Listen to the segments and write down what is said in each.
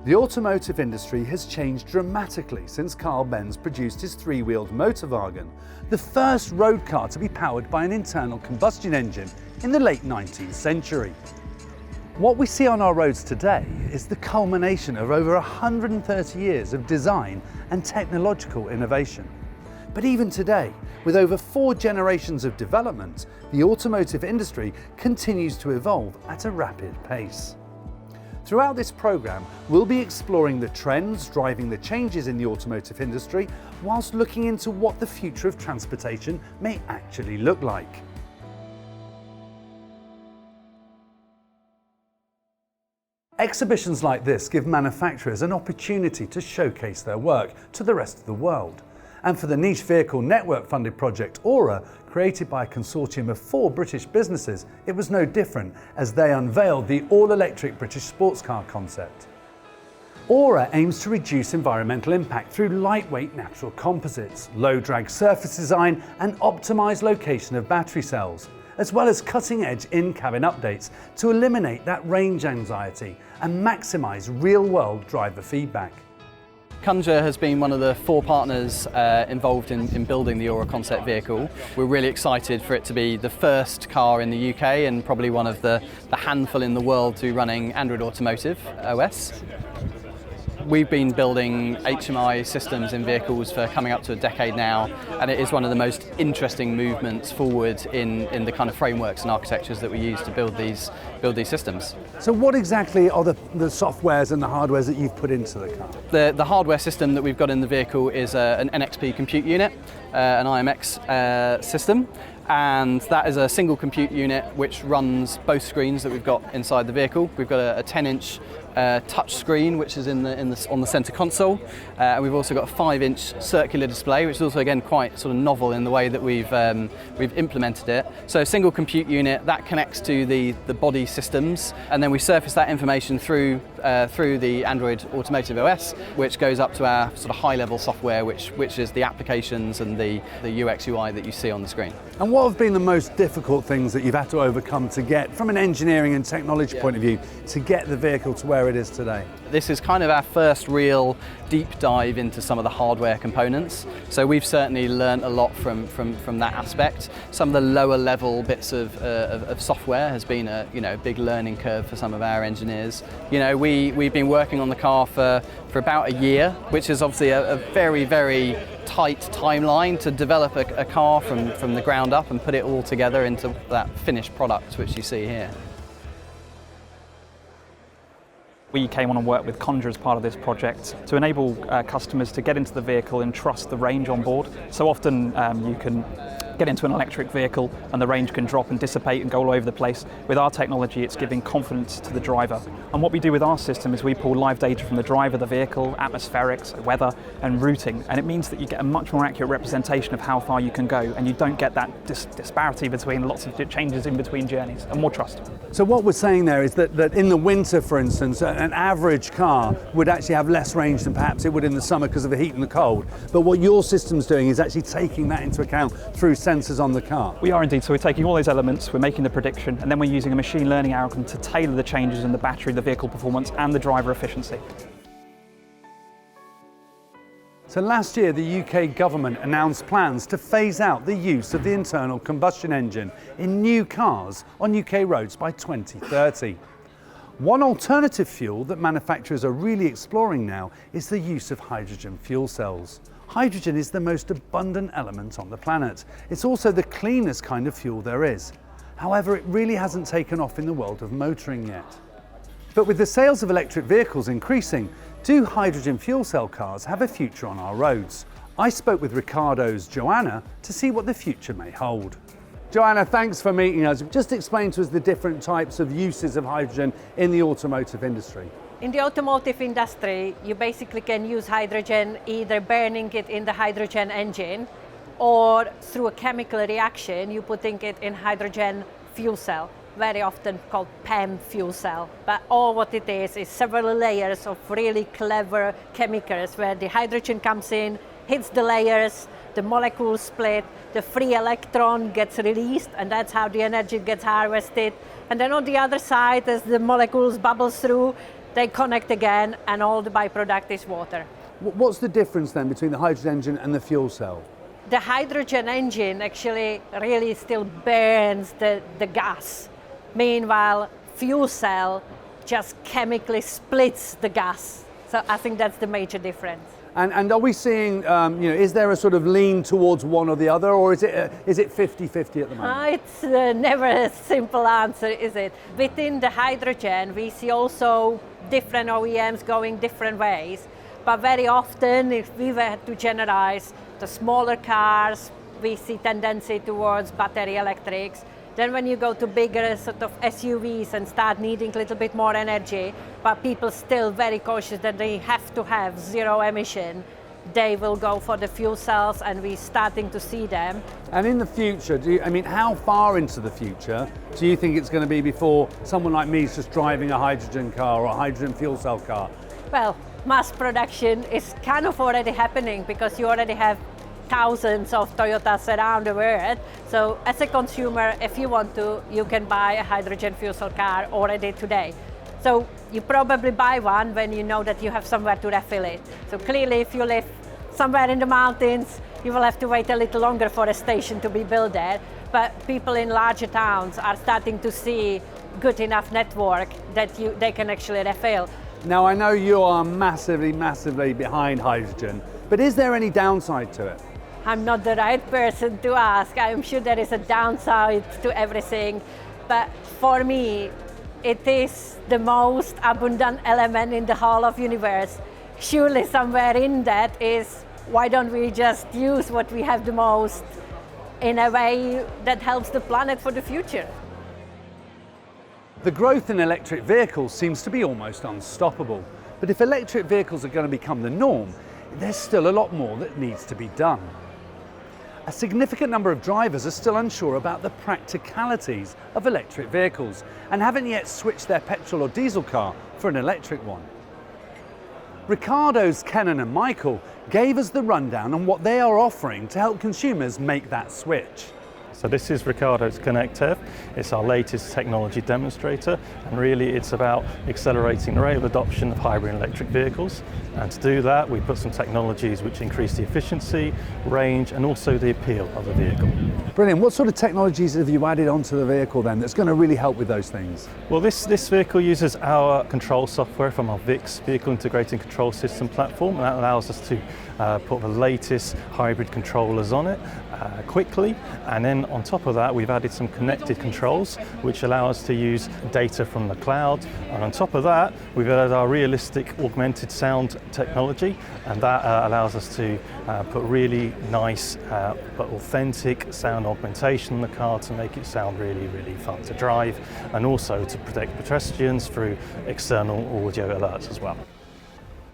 The automotive industry has changed dramatically since Carl Benz produced his three-wheeled Motorwagen, the first road car to be powered by an internal combustion engine in the late 19th century. What we see on our roads today is the culmination of over 130 years of design and technological innovation. But even today, with over 4 generations of development, the automotive industry continues to evolve at a rapid pace. Throughout this programme, we'll be exploring the trends driving the changes in the automotive industry, whilst looking into what the future of transportation may actually look like. Exhibitions like this give manufacturers an opportunity to showcase their work to the rest of the world. And for the niche vehicle network funded project Aura, created by a consortium of 4 British businesses, it was no different as they unveiled the all-electric British sports car concept. Aura aims to reduce environmental impact through lightweight natural composites, low drag surface design and optimised location of battery cells, as well as cutting-edge in-cabin updates to eliminate that range anxiety and maximise real-world driver feedback. Kunja has been one of the 4 partners involved in building the Aura concept vehicle. We're really excited for it to be the first car in the UK and probably one of the handful in the world to be running Android Automotive OS. We've been building HMI systems in vehicles for coming up to a decade now, and it is one of the most interesting movements forward in the kind of frameworks and architectures that we use to build these systems. So what exactly are the softwares and the hardwares that you've put into the car? The hardware system that we've got in the vehicle is an NXP compute unit, an IMX system. And that is a single compute unit which runs both screens that we've got inside the vehicle. We've got a 10-inch touch screen which is on the centre console, and we've also got a 5-inch circular display, which is also again quite sort of novel in the way that we've implemented it. So a single compute unit that connects to the body systems, and then we surface that information through the Android Automotive OS, which goes up to our sort of high-level software, which is the applications and the UX UI that you see on the screen. And what have been the most difficult things that you've had to overcome to get, from an engineering and technology point of view, to get the vehicle to where it is today? This is kind of our first real deep dive into some of the hardware components. So we've certainly learned a lot from that aspect. Some of the lower level bits of software has been a big learning curve for some of our engineers. We've been working on the car for about a year, which is obviously a very, very tight timeline to develop a car from the ground up and put it all together into that finished product which you see here. We came on and worked with Kunja as part of this project to enable customers to get into the vehicle and trust the range on board. So often you can get into an electric vehicle and the range can drop and dissipate and go all over the place. With our technology, it's giving confidence to the driver. And what we do with our system is we pull live data from the driver, the vehicle, atmospherics, weather and routing, and it means that you get a much more accurate representation of how far you can go, and you don't get that disparity between lots of changes in between journeys, and more trust. So what we're saying there is that in the winter, for instance, an average car would actually have less range than perhaps it would in the summer because of the heat and the cold. But what your system's doing is actually taking that into account through sensors on the car. We are indeed. So we're taking all those elements, we're making the prediction, and then we're using a machine learning algorithm to tailor the changes in the battery, the vehicle performance, and the driver efficiency. So last year, the UK government announced plans to phase out the use of the internal combustion engine in new cars on UK roads by 2030. One alternative fuel that manufacturers are really exploring now is the use of hydrogen fuel cells. Hydrogen is the most abundant element on the planet. It's also the cleanest kind of fuel there is. However, it really hasn't taken off in the world of motoring yet. But with the sales of electric vehicles increasing, do hydrogen fuel cell cars have a future on our roads? I spoke with Ricardo's Joanna to see what the future may hold. Joanna, thanks for meeting us. Just explain to us the different types of uses of hydrogen in the automotive industry. In the automotive industry, you basically can use hydrogen either burning it in the hydrogen engine or through a chemical reaction, you're putting it in hydrogen fuel cell, very often called PEM fuel cell. But all what it is several layers of really clever chemicals where the hydrogen comes in, hits the layers, the molecules split, the free electron gets released, and that's how the energy gets harvested. And then on the other side, as the molecules bubble through, they connect again, and all the byproduct is water. What's the difference then between the hydrogen engine and the fuel cell? The hydrogen engine actually really still burns the gas. Meanwhile, fuel cell just chemically splits the gas. So I think that's the major difference. And are we seeing, is there a sort of lean towards one or the other, or is it 50-50 at the moment? It's never a simple answer, is it? Within the hydrogen, we see also different OEMs going different ways. But very often, if we were to generalize the smaller cars, we see tendency towards battery electrics. Then when you go to bigger sort of SUVs and start needing a little bit more energy, but people still very cautious that they have to have zero emission, they will go for the fuel cells, and we're starting to see them. And in the future, how far into the future do you think it's going to be before someone like me is just driving a hydrogen car or a hydrogen fuel cell car? Well, mass production is kind of already happening, because you already have thousands of Toyotas around the world. So as a consumer, if you want to, you can buy a hydrogen fuel cell car already today. So you probably buy one when you know that you have somewhere to refill it. So clearly, if you live somewhere in the mountains, you will have to wait a little longer for a station to be built there. But people in larger towns are starting to see good enough network that they can actually refill. Now, I know you are massively behind hydrogen, but is there any downside to it? I'm not the right person to ask. I'm sure there is a downside to everything, but for me, it is the most abundant element in the whole of universe. Surely somewhere in that is, why don't we just use what we have the most in a way that helps the planet for the future? The growth in electric vehicles seems to be almost unstoppable. But if electric vehicles are going to become the norm, there's still a lot more that needs to be done. A significant number of drivers are still unsure about the practicalities of electric vehicles and haven't yet switched their petrol or diesel car for an electric one. Ricardo's Kenan and Michael gave us the rundown on what they are offering to help consumers make that switch. So this is Ricardo's Connected. It's our latest technology demonstrator, and really it's about accelerating the rate of adoption of hybrid and electric vehicles. And to do that, we put some technologies which increase the efficiency, range, and also the appeal of the vehicle. Brilliant. What sort of technologies have you added onto the vehicle then that's going to really help with those things? Well, this vehicle uses our control software from our VIX, Vehicle Integrated Control System platform, and that allows us to put the latest hybrid controllers on it quickly. And then on top of that, we've added some connected controls which allow us to use data from the cloud. And on top of that, we've added our realistic augmented sound technology, and that allows us to put really nice but authentic sound augmentation in the car to make it sound really, really fun to drive, and also to protect pedestrians through external audio alerts as well.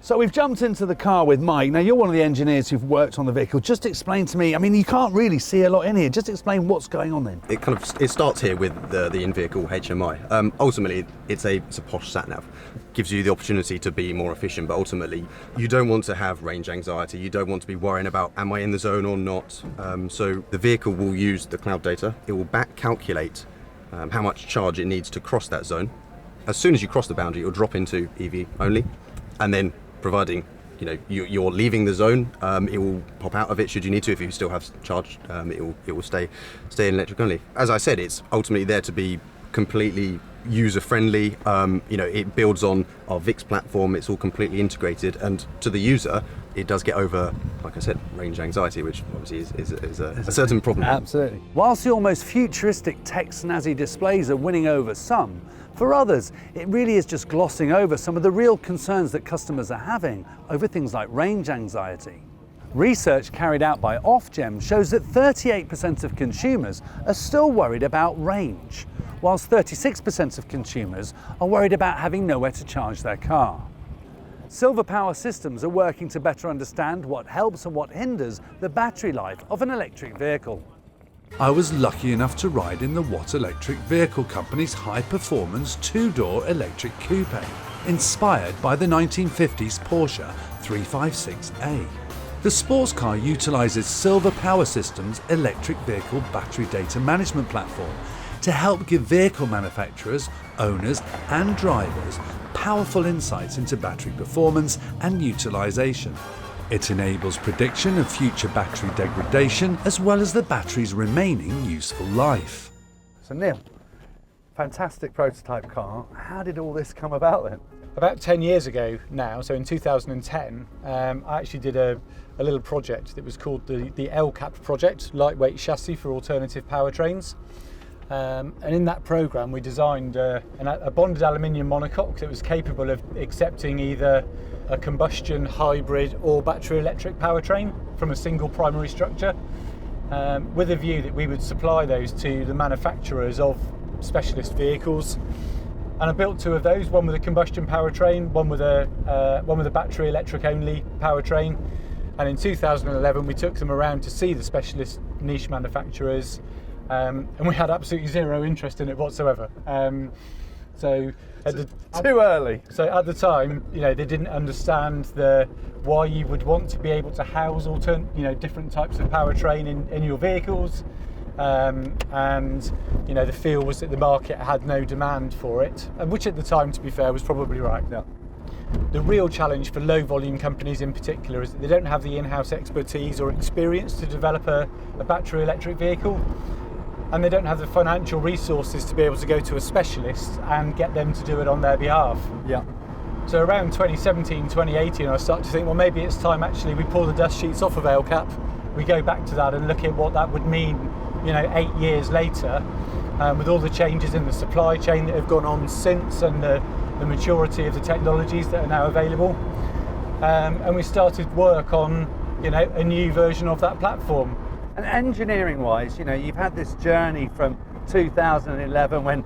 So we've jumped into the car with Mike. Now, you're one of the engineers who've worked on the vehicle. Just explain to me, I mean, you can't really see a lot in here. Just explain what's going on then. It starts here with the in-vehicle HMI. Ultimately, it's a posh sat-nav. Gives you the opportunity to be more efficient, but ultimately, you don't want to have range anxiety. You don't want to be worrying about, am I in the zone or not? So the vehicle will use the cloud data. It will back calculate how much charge it needs to cross that zone. As soon as you cross the boundary, it will drop into EV only, and then providing you're leaving the zone, it will pop out of it should you need to. If you still have charge, it will stay in electric only. As I said, it's ultimately there to be completely user friendly. It builds on our VIX platform. It's all completely integrated, and to the user, it does get over, like I said, range anxiety, which obviously is a certain problem. Absolutely. Whilst the almost futuristic tech snazzy displays are winning over some, for others, it really is just glossing over some of the real concerns that customers are having over things like range anxiety. Research carried out by Ofgem shows that 38% of consumers are still worried about range, whilst 36% of consumers are worried about having nowhere to charge their car. Silver Power Systems are working to better understand what helps and what hinders the battery life of an electric vehicle. I was lucky enough to ride in the Watt Electric Vehicle Company's high-performance two-door electric coupe, inspired by the 1950s Porsche 356A. The sports car utilises Silver Power Systems' electric vehicle battery data management platform to help give vehicle manufacturers, owners and drivers powerful insights into battery performance and utilisation. It enables prediction of future battery degradation as well as the battery's remaining useful life. So Neil, fantastic prototype car. How did all this come about then? About 10 years ago now, so in 2010, I actually did a little project that was called the LCAP project, Lightweight Chassis for Alternative Powertrains. And in that programme we designed a bonded aluminium monocoque that was capable of accepting either a combustion, hybrid or battery electric powertrain from a single primary structure, with a view that we would supply those to the manufacturers of specialist vehicles. And I built two of those, one with a combustion powertrain, one with a battery electric only powertrain. And in 2011 we took them around to see the specialist niche manufacturers, and we had absolutely zero interest in it whatsoever. Too early. So at the time, they didn't understand why you would want to be able to house different types of powertrain in your vehicles. And the feel was that the market had no demand for it, which at the time, to be fair, was probably right. Yeah. The real challenge for low volume companies in particular is that they don't have the in-house expertise or experience to develop a battery electric vehicle, and they don't have the financial resources to be able to go to a specialist and get them to do it on their behalf. Yeah. So around 2017, 2018, I started to think, well, maybe it's time actually we pull the dust sheets off of LCAP, we go back to that and look at what that would mean 8 years later, with all the changes in the supply chain that have gone on since and the maturity of the technologies that are now available. And we started work on a new version of that platform. And engineering wise, you've had this journey from 2011 when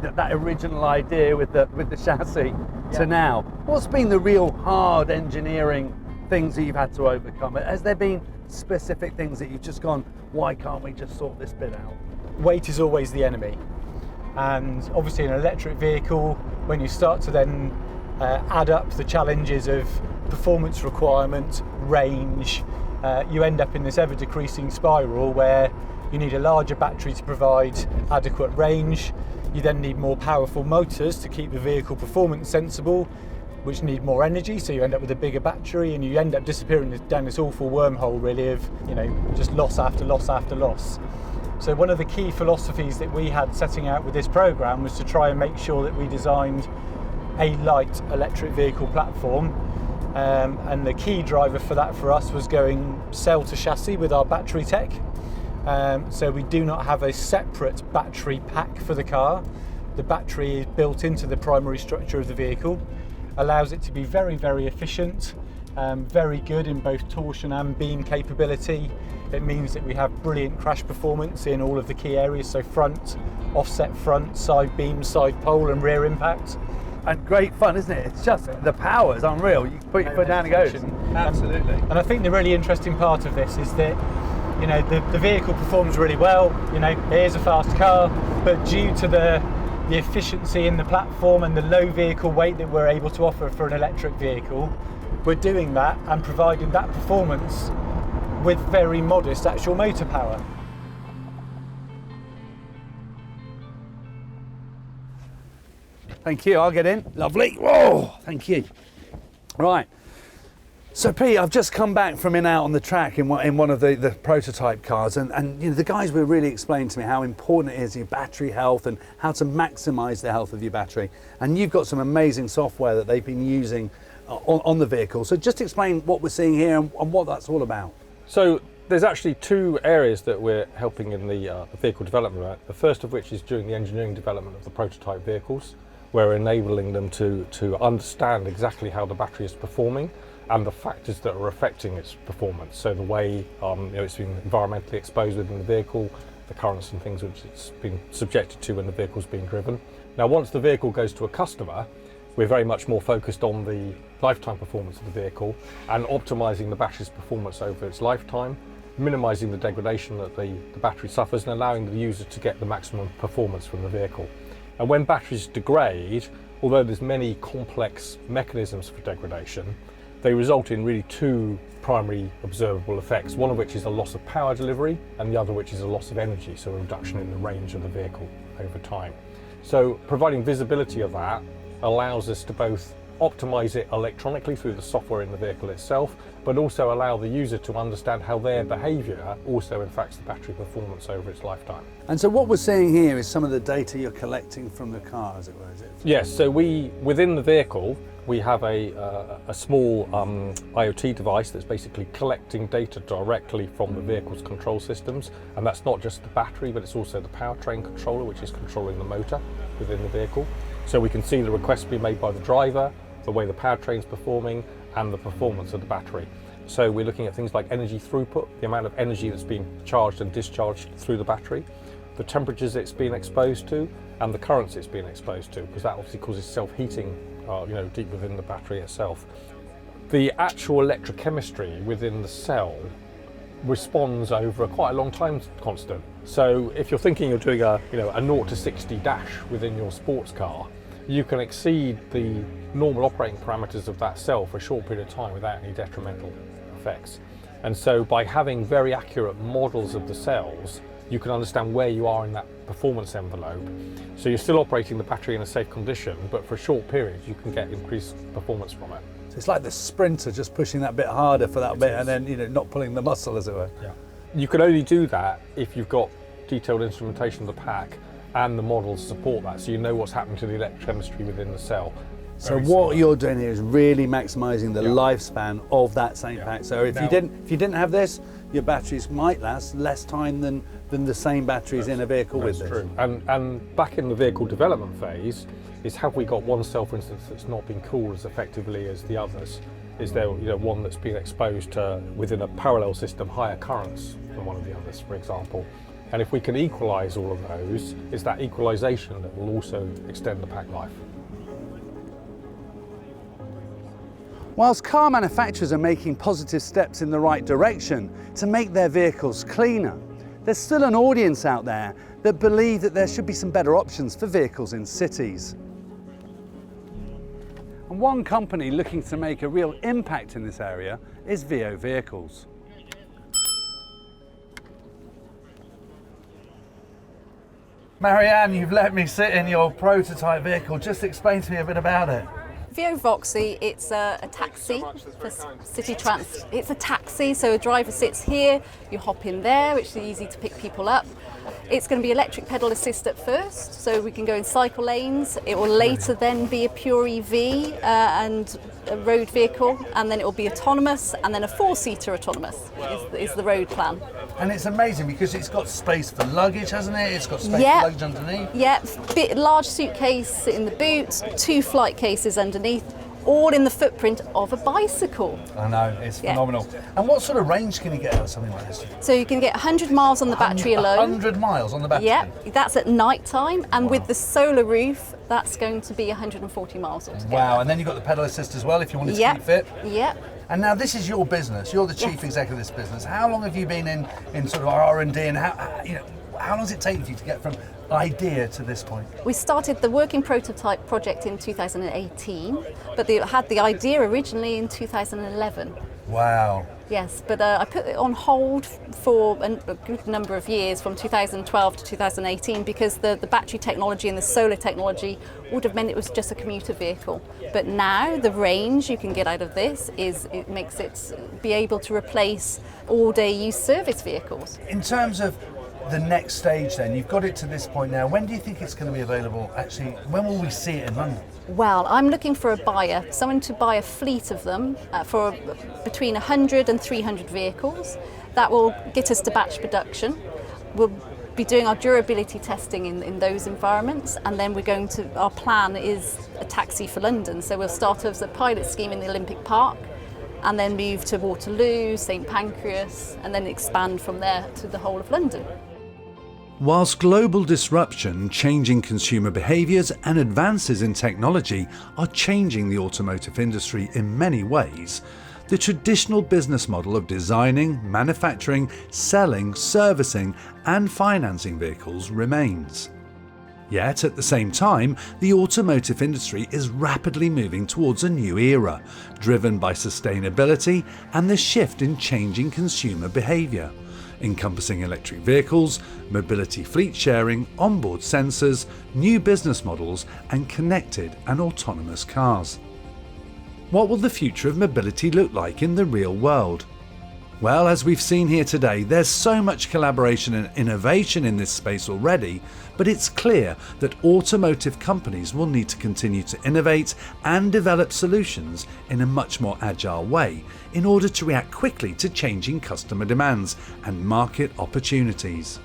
that original idea with the chassis to now. What's been the real hard engineering things that you've had to overcome? Has there been specific things that you've just gone, why can't we just sort this bit out? Weight is always the enemy, and obviously in an electric vehicle, when you start to then add up the challenges of performance requirement, range, you end up in this ever decreasing spiral where you need a larger battery to provide adequate range. You then need more powerful motors to keep the vehicle performance sensible, which need more energy, so you end up with a bigger battery and you end up disappearing down this awful wormhole really of just loss after loss after loss. So one of the key philosophies that we had setting out with this programme was to try and make sure that we designed a light electric vehicle platform, and the key driver for that for us was going cell to chassis with our battery tech. So we do not have a separate battery pack for the car. The battery is built into the primary structure of the vehicle, allows it to be very, very efficient, very good in both torsion and beam capability. It means that we have brilliant crash performance in all of the key areas, so front, offset front, side beam, side pole and rear impact. And great fun, isn't it? It's just, the power is unreal. You put your foot down and it goes. Absolutely. And I think the really interesting part of this is that the vehicle performs really well. It is a fast car, but due to the efficiency in the platform and the low vehicle weight that we're able to offer for an electric vehicle, we're doing that and providing that performance with very modest actual motor power. Thank you, I'll get in. Lovely. Whoa, thank you. Right. So Pete, I've just come back from out on the track in one of the prototype cars, and the guys were really explaining to me how important it is your battery health and how to maximise the health of your battery. And you've got some amazing software that they've been using on the vehicle. So just explain what we're seeing here and what that's all about. So there's actually two areas that we're helping in the vehicle development. The first of which is during the engineering development of the prototype vehicles. We're enabling them to understand exactly how the battery is performing and the factors that are affecting its performance. So the way it's been environmentally exposed within the vehicle, the currents and things which it's been subjected to when the vehicle's being driven. Now, once the vehicle goes to a customer, we're very much more focused on the lifetime performance of the vehicle and optimising the battery's performance over its lifetime, minimising the degradation that the battery suffers and allowing the user to get the maximum performance from the vehicle. And when batteries degrade, although there's many complex mechanisms for degradation, they result in really two primary observable effects, one of which is a loss of power delivery and the other which is a loss of energy, so a reduction in the range of the vehicle over time. So providing visibility of that allows us to both optimize it electronically through the software in the vehicle itself, but also allow the user to understand how their behaviour also impacts the battery performance over its lifetime. And so what we're seeing here is some of the data you're collecting from the car, as it were, is it? Yes, so within the vehicle, we have a small IoT device that's basically collecting data directly from the vehicle's control systems, and that's not just the battery, but it's also the powertrain controller, which is controlling the motor within the vehicle. So we can see the requests being made by the driver, the way the powertrain's performing, and the performance of the battery. So we're looking at things like energy throughput, the amount of energy that's being charged and discharged through the battery, the temperatures it's being exposed to, and the currents it's being exposed to, because that obviously causes self-heating deep within the battery itself. The actual electrochemistry within the cell responds over quite a long time constant. So if you're thinking you're doing a 0 to 60 dash within your sports car, you can exceed the normal operating parameters of that cell for a short period of time without any detrimental effects. And so by having very accurate models of the cells, you can understand where you are in that performance envelope. So you're still operating the battery in a safe condition, but for a short period you can get increased performance from it. So it's like the sprinter just pushing that bit harder for that bit and then not pulling the muscle, as it were. Yeah. You can only do that if you've got detailed instrumentation of the pack and the models support that, so you know what's happening to the electrochemistry within the cell. So what you're doing here is really maximising the lifespan of that same pack. So if you didn't have this, your batteries might last less time than the same batteries in a vehicle with this. True. And back in the vehicle development phase, is have we got one cell, for instance, that's not been cooled as effectively as the others? Is there one that's been exposed to, within a parallel system, higher currents than one of the others, for example? And if we can equalise all of those, it's that equalisation that will also extend the pack life. Whilst car manufacturers are making positive steps in the right direction to make their vehicles cleaner, there's still an audience out there that believe that there should be some better options for vehicles in cities. And one company looking to make a real impact in this area is Zemo Vehicles. Marianne, you've let me sit in your prototype vehicle. Just explain to me a bit about it. Zemo Voxy, it's a taxi for city trans. It's a taxi, so a driver sits here, you hop in there, which is easy to pick people up. It's going to be electric pedal assist at first, so we can go in cycle lanes. It will later then be a pure EV and a road vehicle, and then it will be autonomous, and then a four-seater autonomous is the road plan. And it's amazing because it's got space for luggage, hasn't it? It's got space for luggage underneath. Yeah, large suitcase in the boot, 2 flight cases underneath, all in the footprint of a bicycle. I know, it's phenomenal. And what sort of range can you get out of something like this? So you can get 100 miles on the battery alone. 100 miles on the battery? Yeah, that's at night time, and with the solar roof, that's going to be 140 miles altogether. Wow, and then you've got the pedal assist as well if you wanted to keep fit. Yeah. And now this is your business. You're the chief executive of this business. How long have you been in sort of R&D, and how long does it take you to get from idea to this point? We started the working prototype project in 2018, but they had the idea originally in 2011. Wow. Yes, but I put it on hold for a good number of years, from 2012 to 2018, because the battery technology and the solar technology would have meant it was just a commuter vehicle. But now the range you can get out of this it makes it be able to replace all-day use service vehicles. In terms of the next stage then, you've got it to this point now. When do you think it's going to be available? Actually, when will we see it in London? Well, I'm looking for a buyer, someone to buy a fleet of them for between 100 and 300 vehicles. That will get us to batch production. We'll be doing our durability testing in those environments, and then our plan is a taxi for London. So we'll start as a pilot scheme in the Olympic Park, and then move to Waterloo, St Pancras, and then expand from there to the whole of London. Whilst global disruption, changing consumer behaviours and advances in technology are changing the automotive industry in many ways, the traditional business model of designing, manufacturing, selling, servicing and financing vehicles remains. Yet at the same time, the automotive industry is rapidly moving towards a new era, driven by sustainability and the shift in changing consumer behaviour. encompassing electric vehicles, mobility fleet sharing, onboard sensors, new business models, and connected and autonomous cars. What will the future of mobility look like in the real world? Well, as we've seen here today, there's so much collaboration and innovation in this space already, but it's clear that automotive companies will need to continue to innovate and develop solutions in a much more agile way in order to react quickly to changing customer demands and market opportunities.